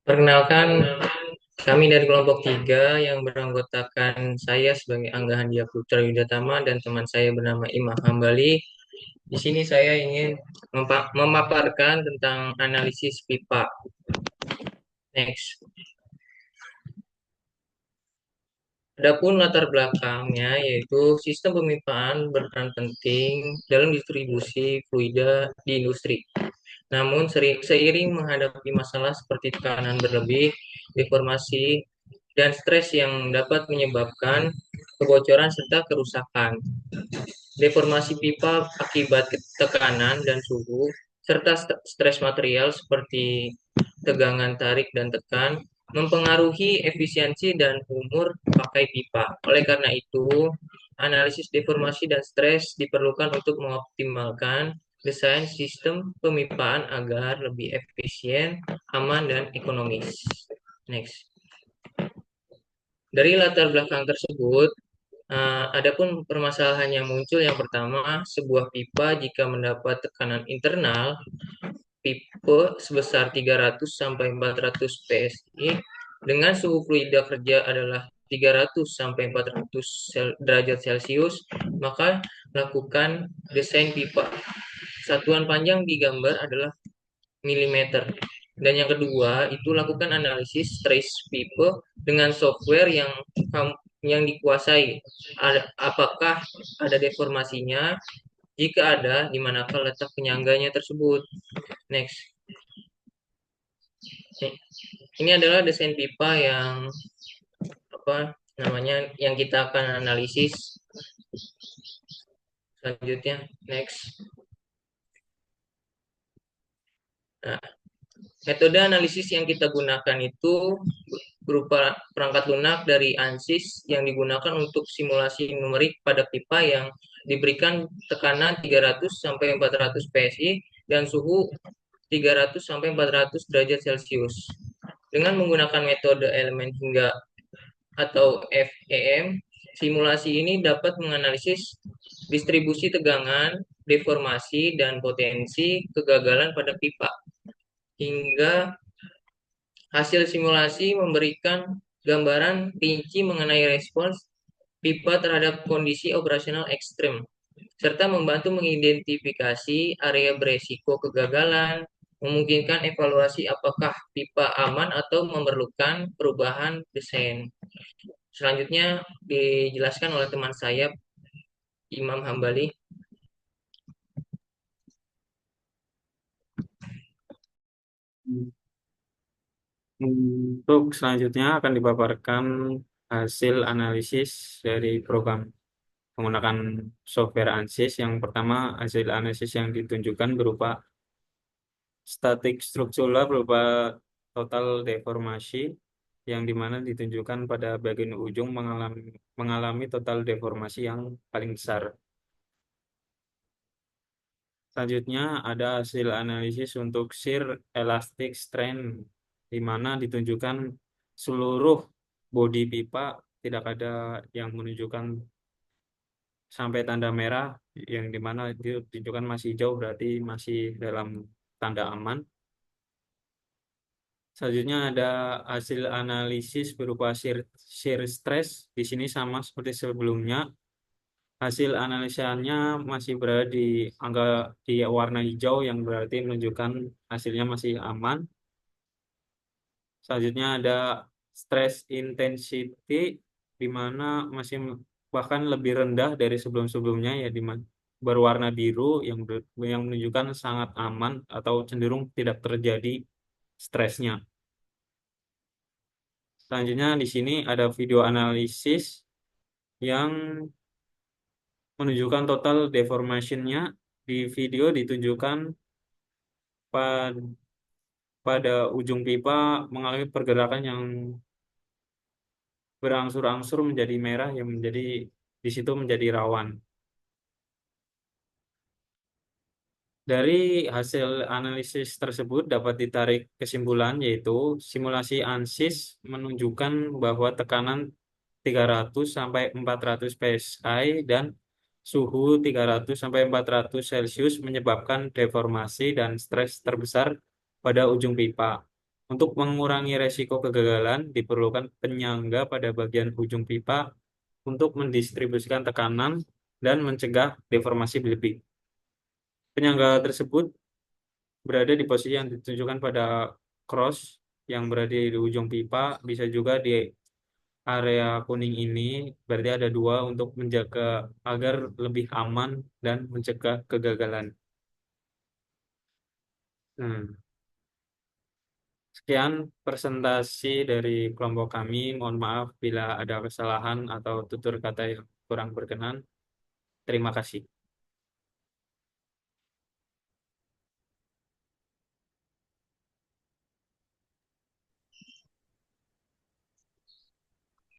Perkenalkan, kami dari kelompok 3 yang beranggotakan saya sebagai Angga Handia Putra Yudatama dan teman saya bernama Imam Hambali. Di sini saya ingin memaparkan tentang analisis pipa. Next. Adapun latar belakangnya yaitu sistem pemipaan berperan penting dalam distribusi fluida di industri. Namun seiring menghadapi masalah seperti tekanan berlebih, deformasi, dan stres yang dapat menyebabkan kebocoran serta kerusakan. Deformasi pipa akibat tekanan dan suhu, serta stres material seperti tegangan tarik dan tekan, mempengaruhi efisiensi dan umur pakai pipa. Oleh karena itu, analisis deformasi dan stres diperlukan untuk mengoptimalkan desain sistem pemipaan agar lebih efisien, aman, dan ekonomis. Next. Dari latar belakang tersebut, adapun permasalahan yang muncul yang pertama, sebuah pipa jika mendapat tekanan internal pipe sebesar 300 sampai 400 PSI dengan suhu fluida kerja adalah 300 sampai 400 derajat Celcius, maka lakukan desain pipa. Satuan panjang di gambar adalah milimeter. Dan yang kedua, itu lakukan analisis trace pipe dengan software yang dikuasai. Apakah ada deformasinya? Jika ada, di manakah letak penyangganya tersebut? Next. Ini adalah desain pipa yang apa namanya yang kita akan analisis selanjutnya. Next. Nah, metode analisis yang kita gunakan itu berupa perangkat lunak dari ANSYS yang digunakan untuk simulasi numerik pada pipa yang diberikan tekanan 300 sampai 400 PSI dan suhu 300 sampai 400 derajat Celcius. Dengan menggunakan metode elemen hingga atau FEM, simulasi ini dapat menganalisis distribusi tegangan, deformasi, dan potensi kegagalan pada pipa. Hingga hasil simulasi memberikan gambaran rinci mengenai respons pipa terhadap kondisi operasional ekstrem, serta membantu mengidentifikasi area beresiko kegagalan, memungkinkan evaluasi apakah pipa aman atau memerlukan perubahan desain. Selanjutnya dijelaskan oleh teman saya, Imam Hambali. Untuk selanjutnya akan dipaparkan hasil analisis dari program menggunakan software ANSYS. Yang pertama, hasil analisis yang ditunjukkan berupa statik struktural berupa total deformasi yang dimana ditunjukkan pada bagian ujung mengalami total deformasi yang paling besar. Selanjutnya ada hasil analisis untuk shear elastic strain di mana ditunjukkan seluruh bodi pipa tidak ada yang menunjukkan sampai tanda merah yang dimana ditunjukkan masih hijau berarti masih dalam tanda aman. Selanjutnya ada hasil analisis berupa shear stress. Di sini sama seperti sebelumnya. Hasil analisanya masih berada di angka di warna hijau yang berarti menunjukkan hasilnya masih aman. Selanjutnya ada stress intensity di mana masih bahkan lebih rendah dari sebelum-sebelumnya ya di mana berwarna biru yang menunjukkan sangat aman atau cenderung tidak terjadi stresnya. Selanjutnya di sini ada video analisis yang menunjukkan total deformation-nya. Di video ditunjukkan pada ujung pipa mengalami pergerakan yang berangsur-angsur menjadi merah yang menjadi di situ menjadi rawan. Dari hasil analisis tersebut dapat ditarik kesimpulan yaitu simulasi ANSYS menunjukkan bahwa tekanan 300 sampai 400 PSI dan suhu 300 sampai 400 Celcius menyebabkan deformasi dan stres terbesar pada ujung pipa. Untuk mengurangi resiko kegagalan, diperlukan penyangga pada bagian ujung pipa untuk mendistribusikan tekanan dan mencegah deformasi berlebih. Penyangga tersebut berada di posisi yang ditunjukkan pada cross yang berada di ujung pipa, bisa juga di area kuning ini, berarti ada dua untuk menjaga agar lebih aman dan mencegah kegagalan. Hmm. Sekian presentasi dari kelompok kami. Mohon maaf bila ada kesalahan atau tutur kata yang kurang berkenan. Terima kasih.